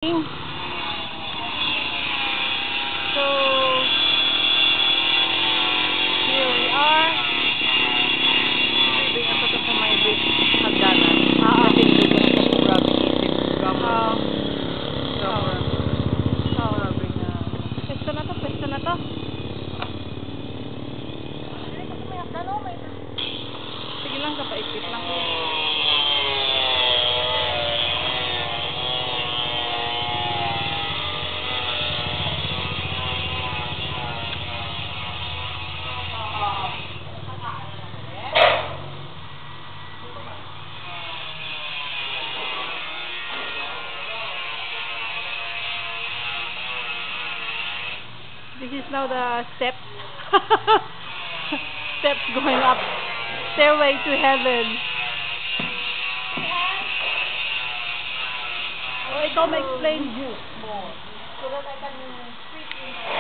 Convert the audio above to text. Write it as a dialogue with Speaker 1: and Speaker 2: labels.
Speaker 1: So, here we are. Bibig ako ito sa may hagdanan. Nating doon ko sa grabe isip. Grabe na. Pesto na to, pesto na to. Sige lang, kapaikit lang. This is now the steps. Steps going up. Stairway to heaven. Oh, ikaw ma-explain mo. So that I can speak in